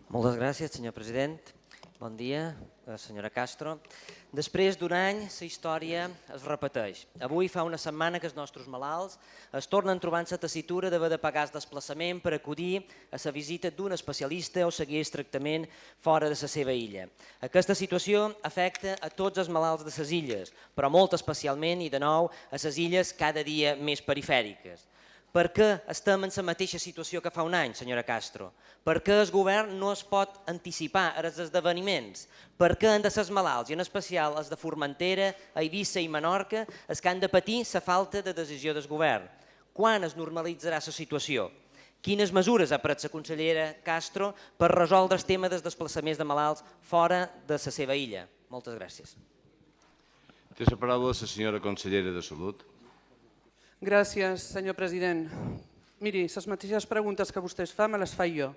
Moltes gràcies, senyor president. Bon dia, senyora Castro. Després d'un any, la història es repeteix. Avui fa una setmana que els nostres malalts es tornen trobant la tessitura d'haver de pagar el desplaçament per acudir a la visita d'un especialista o seguir el tractament fora de la seva illa. Aquesta situació afecta a tots els malalts de les illes, però molt especialment i de nou a les illes cada dia més perifèriques. Per què estem en la mateixa situació que fa un any, senyora Castro? Per què el govern no es pot anticipar als esdeveniments? Per què han de ser els malalts, i en especial els de Formentera, Eivissa i Menorca, els que han de patir la falta de decisió del govern? Quan es normalitzarà la situació? Quines mesures ha pres la consellera Castro per resoldre el tema dels desplaçaments de malalts fora de la seva illa? Moltes gràcies. Té la paraula la senyora consellera de Salut. Gràcies, senyor president. Miri, les mateixes preguntes que vostès fa me les faig jo.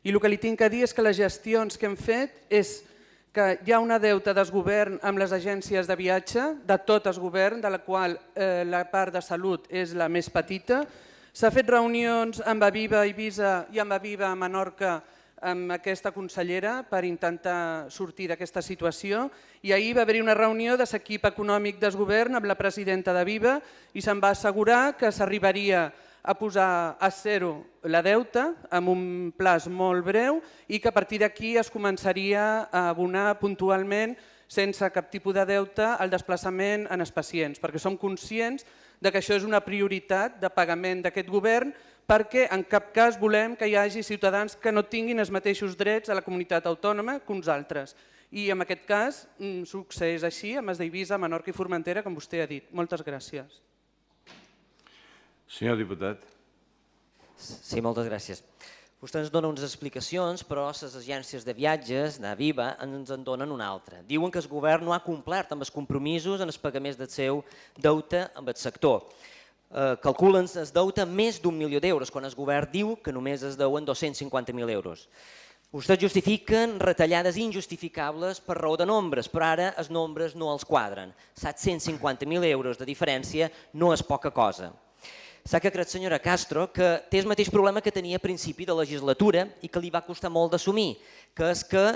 I el que li tinc a dir és que les gestions que hem fet és que hi ha una deuta del govern amb les agències de viatge, de tot el govern, de la qual la part de salut és la més petita. S'ha fet reunions amb Aviva a Eivissa i amb Aviva a Menorca amb aquesta consellera per intentar sortir d'aquesta situació, i ahir va haver-hi una reunió de l'equip econòmic del govern amb la presidenta d'Aviva i se'n va assegurar que s'arribaria a posar a zero la deuta amb un plaç molt breu i que a partir d'aquí es començaria a abonar puntualment sense cap tipus de deute el desplaçament en els pacients, perquè som conscients que això és una prioritat de pagament d'aquest govern, perquè en cap cas volem que hi hagi ciutadans que no tinguin els mateixos drets a la comunitat autònoma que uns altres. I en aquest cas succeeix així amb els d'Eivissa, Menorca i Formentera, com vostè ha dit. Moltes gràcies. Senyor diputat. Sí, moltes gràcies. Vostè ens dona unes explicacions, però les agències de viatges, d'Aviva, ens en donen una altra. Diuen que el govern no ha complert amb els compromisos en els pagaments del seu deute amb el sector. Calculen el deute més d'1 milió d'euros, quan el govern diu que només es deuen 250.000 euros. Vostès justifiquen retallades injustificables per raó de nombres, però ara els nombres no els quadren. 750.000 euros de diferència no és poca cosa. S'ha que crec, senyora Castro, que té el mateix problema que tenia a principi de legislatura i que li va costar molt d'assumir, que és que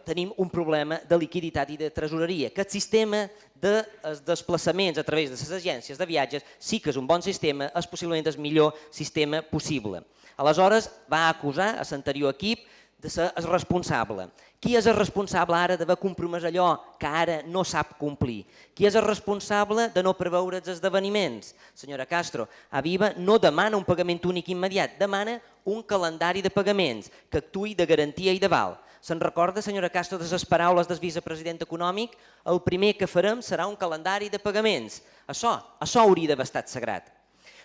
tenim un problema de liquiditat i de tresoreria, que el sistema de desplaçaments a través de les agències de viatges sí que és un bon sistema, és possiblement el millor sistema possible. Aleshores va acusar a l'anterior equip de ser el responsable. Qui és el responsable ara d'haver compromès allò que ara no sap complir? Qui és el responsable de no preveure els esdeveniments? Senyora Castro, Aviva no demana un pagament únic immediat, demana un calendari de pagaments que actuï de garantia i d'aval. Se'n recorda, senyora Castro, de les paraules del vicepresident econòmic? El primer que farem serà un calendari de pagaments. Això hauria d'haver estat sagrat.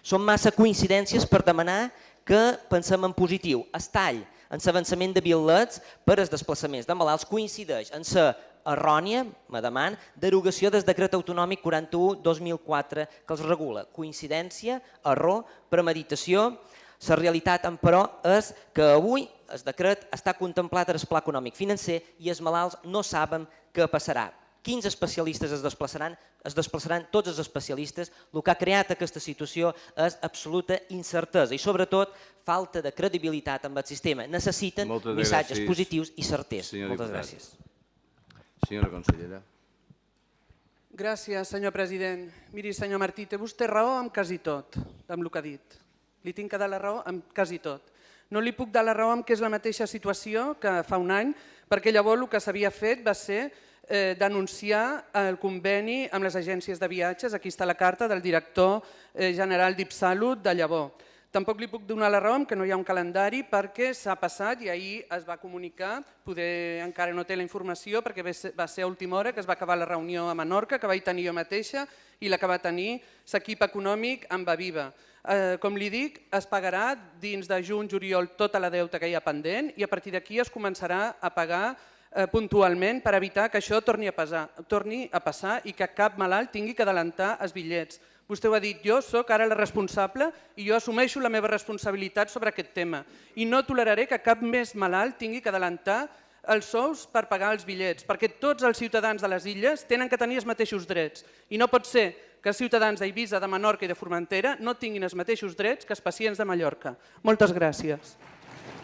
Són massa coincidències per demanar que pensem en positiu. El tall en l'avançament de bitllets per als desplaçaments de malalts coincideix en ser errònia, me deman, derogació del decret autonòmic 41/2004 que els regula. Coincidència, error, premeditació. La realitat, però, és que avui el decret està contemplat en el pla econòmic financer i els malalts no saben què passarà. Quins especialistes es desplaçaran? Es desplaçaran tots els especialistes. El que ha creat aquesta situació és absoluta incertesa i, sobretot, falta de credibilitat amb el sistema. Necessiten missatges positius i certers. Moltes gràcies. Senyora consellera. Gràcies, senyor president. Miri, senyor Martí, té vostè raó amb quasi tot, amb el que ha dit. Li tinc que dar la raó amb quasi tot. No li puc dar la raó amb que és la mateixa situació que fa un any, perquè llavors el que s'havia fet va ser denunciar el conveni amb les agències de viatges. Aquí està la carta del director general d'Ipsalut de llavors. Tampoc li puc donar la raó que no hi ha un calendari perquè s'ha passat i ahir es va comunicar, poder encara no té la informació perquè va ser a última hora que es va acabar la reunió a Menorca, que vaig tenir jo mateixa i la que va tenir l'equip econòmic amb Aviva. Com li dic, es pagarà dins de juny, juliol tota la deuta que hi ha pendent i a partir d'aquí es començarà a pagar puntualment per evitar que això torni a passar i que cap malalt tingui que adelantar els bitllets. Vostè ho ha dit, jo sóc ara la responsable i jo assumeixo la meva responsabilitat sobre aquest tema i no toleraré que cap més malalt tingui que adelantar els sous per pagar els bitllets, perquè tots els ciutadans de les illes tenen que tenir els mateixos drets i no pot ser que els ciutadans d'Eivissa, de Menorca i de Formentera no tinguin els mateixos drets que els pacients de Mallorca. Moltes gràcies.